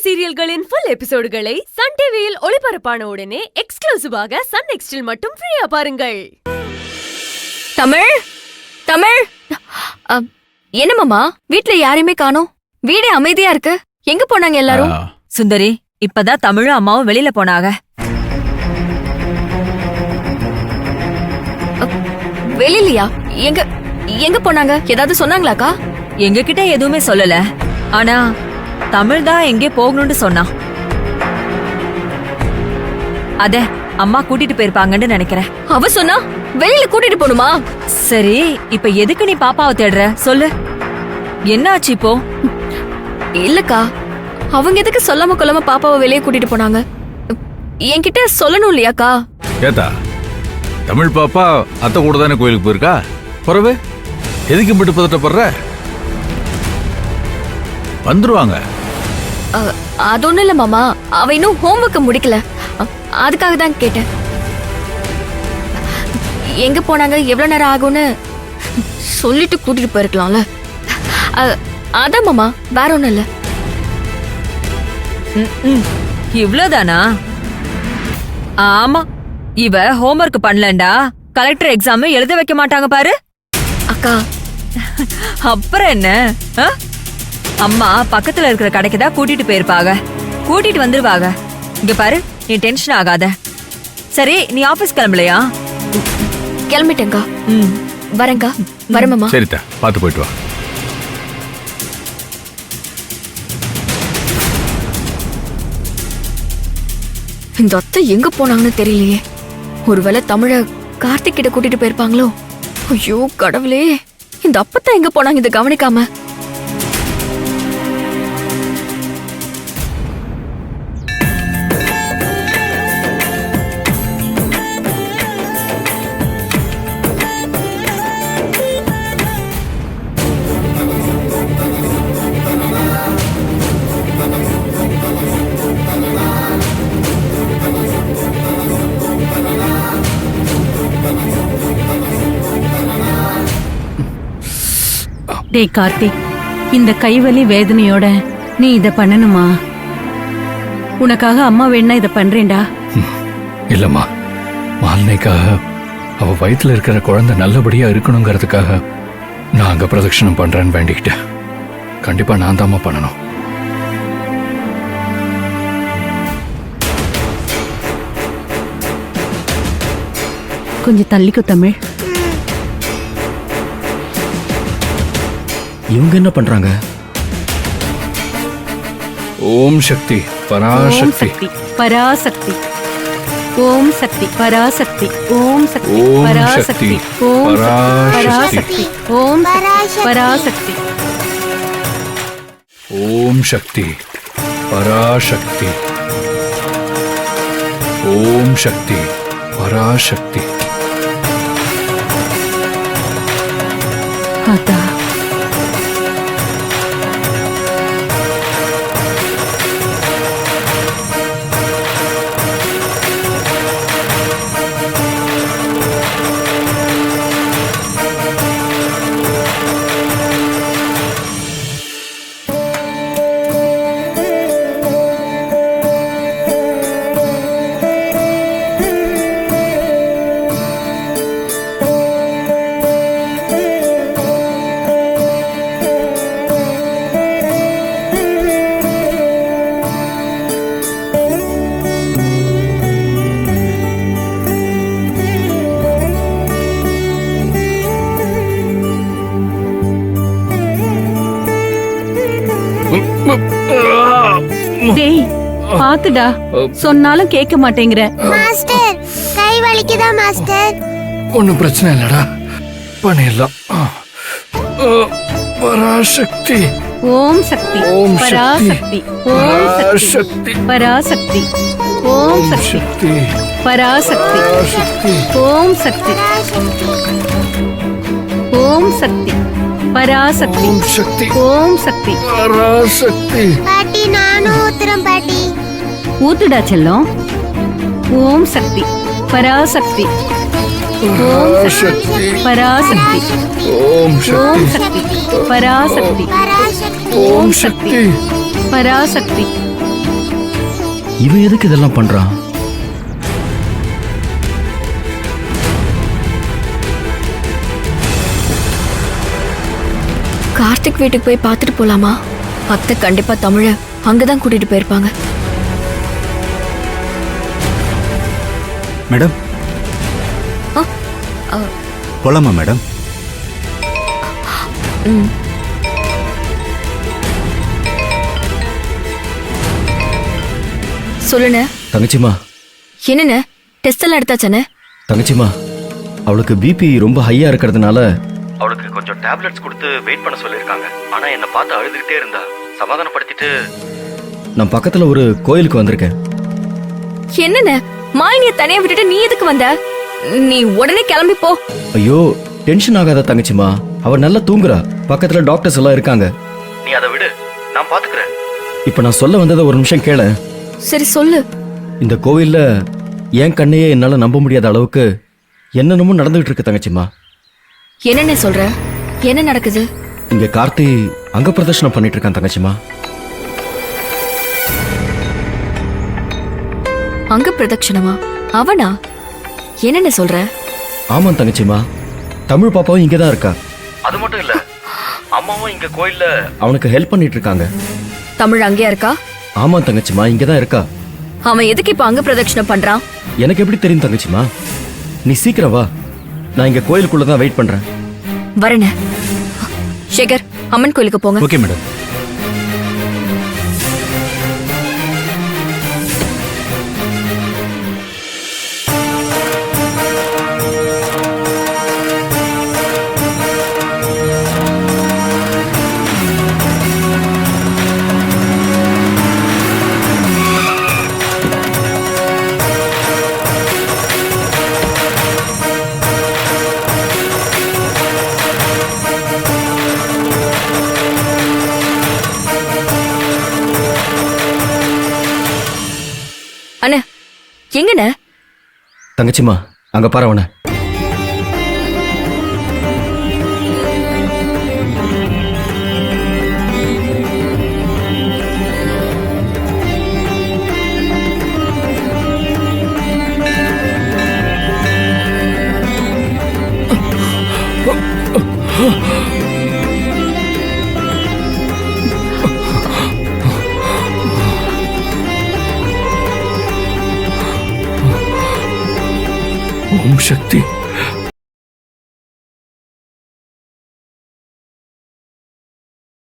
சீரியல்களின் full எபிசோடுகளை Sun டிவியில் ஒளிபரப்பான உடனே எக்ஸ்க்ளூசிவாக சன் நெக்ஸ்டில் மட்டும் ஃப்ரீயா பாருங்கள். தமிழ் தமிழ் என்ன மாமா, வீட்ல யாரையுமே காணோம். வீடே அமைதியா இருக்கு. எங்க போனாங்க எல்லாரும்? சுந்தரி, இப்பதான் தமிழும் அம்மாவும் வெளியில போனாங்க. வெளியிலயா? எங்க எங்க போனாங்க? ஏதாவது சொன்னாங்களாக்கா? எங்க கிட்ட எதுவுமே சொல்லல. ஆனா தமிழ் தான் எங்கே போகணும்னு சொன்னா. அத அம்மா கூட்டிட்டு போயிருப்பாங்கன்னு நினைக்கிறேன். அவ சொன்னா வெளியில கூட்டிட்டு போணுமா? சரி, இப்ப எதுக்கு நீ பாப்பாவை தேடுற சொல்லு. என்ன ஆச்சு இப்போ? இல்லக்கா, அவங்க எதுக்கு சொல்லாம கொள்ளாம பாப்பாவை வெளியே கூட்டிட்டு போனாங்க? என்கிட்ட சொல்லணும் இல்லையாக்கா? ஏத்தா, தமிழ் பாப்பா அத்தை கூட தானே கோயிலுக்கு போயிருக்கா. பிறகு எதுக்கு மட்டும் பதட்டப்படுற? வந்துருவாங்க. அது ஒண்ணு இல்ல மாமா, அவ இன்னும் ஹோம்ஒர்க் முடிக்கல. அதுக்காக தான் கேட்டேன். எங்க போனாங்க, எவ்வளவு நேரம் ஆகும்னு சொல்லிட்டு கூட்டிட்டு போயிருக்கலாம்ல. அதான் மாமா, வேற ஒண்ணும் இல்ல. இவ்ளோதானா? ஆமா, இவ ஹோம்ஒர்க் பண்ணலண்டா கலெக்டர் எக்ஸாம் எழுத வைக்க மாட்டாங்க பாரு. அக்கா, அப்புறம் என்ன? அம்மா பக்கத்துல இருக்கிற கடைக்கு தான் கூட்டிட்டு போயிருப்பாங்க. கூட்டிட்டு வந்துருவாங்க. இங்க பாரு, நீ டென்ஷன் ஆகாத. சரி, நீ ஆபீஸ் கிளம்பலையா? கிளம்பிட்டேங்கா. வரேங்கா. வரமாமா. சரிதா, பாத்து போயிட்டு வா. இந்த அத்தை எங்க போனாங்கன்னு தெரியலையே. ஒருவேளை தமிழ கார்த்திக் கிட்ட கூட்டிட்டு போயிருப்பாங்களோ? ஐயோ கடவுளே, இந்த அப்பத்தான் எங்க போனாங்க இதை கவனிக்காம? டேய் கார்த்திக், இந்த கைவலி வேதனையோட நீ இத பண்ணணுமா? உனக்காக அம்மா வேணா இத பண்றேன்டா. இல்லம்மா, மாலினிக்காக, அவ வயிற்றுல இருக்கிற குழந்தை நல்லபடியா இருக்கணுங்கிறதுக்காக நான் அங்க பிரதட்சணம் பண்றேன்னு வேண்டிக்கிட்டேன். கண்டிப்பா நான் தாம்மா பண்ணணும். கொஞ்சம் தள்ளிக்கோ தமிழ். இவங்க என்ன பண்றாங்க? ஓம் சக்தி பராசக்தி. பராசக்தி. ஓம் சக்தி பராசக்தி. ஓம் சக்தி பராசக்தி. ஓம் பராசக்தி. ஓம் பராசக்தி. ஓம் சக்தி பராசக்தி. ஓம் சக்தி பராசக்தி. அதா டேய் பாத்துடா, சொன்னாலும் கேட்க மாட்டேங்கிற. மாஸ்டர், கை வலிக்குதா மாஸ்டர்? ஒன்னும் பிரச்சனை இல்லடா, பண்ணிடலாம். பராசக்தி. ஓம் சக்தி பராசக்தி. ஓம் சக்தி பராசக்தி. ஓம் சக்தி பராசக்தி. ஓம் சக்தி. ஓம் சக்தி பராசக்தி. ஓம் சக்தி. ஓம் சக்தி பராசக்தி. பாட்டி, நானும் ஊத்துறேன் பாட்டி. ஊத்துடா செல்லம். ஓம் சக்தி பராசக்தி. ஓம் சக்தி பராசக்தி. ஓம் ஓம் சக்தி சக்தி பராசக்தி. பராசக்தி. ஓம் சக்தி பராசக்தி. இவன் எதுக்கு இதெல்லாம் பண்றான்? கார்த்திக் வீட்டுக்கு போய் பார்த்துட்டு போலாமா? அத்தை கண்டிப்பா தமிழ அங்கதான் கூட்டிட்டு போயிருப்பாங்க. மேடம் ஆ, ஆ, போலாமா மேடம்? ம். சொல்லுண்ணே. தங்கச்சிமா, என்னண்ணே, டெஸ்ட் எல்லாம் எடுத்தாச்சானே? தங்கச்சிமா, அவளுக்கு பிபி ரொம்ப ஹையா இருக்கிறதுனால அவளுக்கு கொஞ்சம் டேப்லெட்ஸ் கொடுத்து வெயிட் பண்ண சொல்லியிருக்காங்க. ஆனா என்ன பார்த்து அழுதுகிட்டே இருந்தா. சமாதானப்படுத்திட்டு நான் பக்கத்துல ஒரு கோயிலுக்கு வந்திருக்கேன். என்னண்ணே, மாலினிய தனியா விட்டுட்டு நீ எதுக்கு வந்த? நீ உடனே கிளம்பி போ. ஐயோ, டென்ஷன் ஆகாத தங்கச்சிமா, அவ நல்லா தூங்குறா. பக்கத்துல டாக்டர்ஸ் எல்லாம் இருக்காங்க. நீ அதை விடு, நான் பாத்துக்கிறேன். இப்ப நான் சொல்ல வந்ததை ஒரு நிமிஷம் கேள. சரி சொல்லு. இந்த கோவில்ல என் கண்ணையே என்னால நம்ப முடியாத அளவுக்கு என்னென்னமோ நடந்துகிட்டு இருக்கு தங்கச்சிமா. என்னண்ணே சொல்ற? என்ன நடக்குது? இங்க கார்த்தி அங்க பிரதர்ஷனம் பண்ணிட்டு இருக்கான் தங்கச்சிமா. அங்க பிரதட்சணமா? அவனா? என்னண்ணே சொல்ற? ஆமா தங்கச்சிமா, தமிழ் பாப்பாவும் இங்கதான் இருக்கா. அது மட்டும் இல்ல, அம்மாவும் இங்க கோயில்ல அவனுக்கு ஹெல்ப் பண்ணிட்டு இருக்காங்க. தமிழ் அங்கேயா இருக்கா? ஆமா தங்கச்சிமா, இங்கதான் இருக்கா. அவன் எதுக்கு இப்ப அங்க பிரதட்சணம் பண்றான்? எனக்கு எப்படி தெரியும் தங்கச்சிமா? நீ சீக்கிரம் வா, நான் இங்க கோயிலுக்குள்ளதான் வெயிட் பண்றேன். வரேண்ணே. சேகர், அம்மன் கோயிலுக்கு போங்க. Okay madam. அண்ணே, எங்கண்ணே? தங்கச்சிமா, அங்க பாரு அவன. ஓம் சக்தி.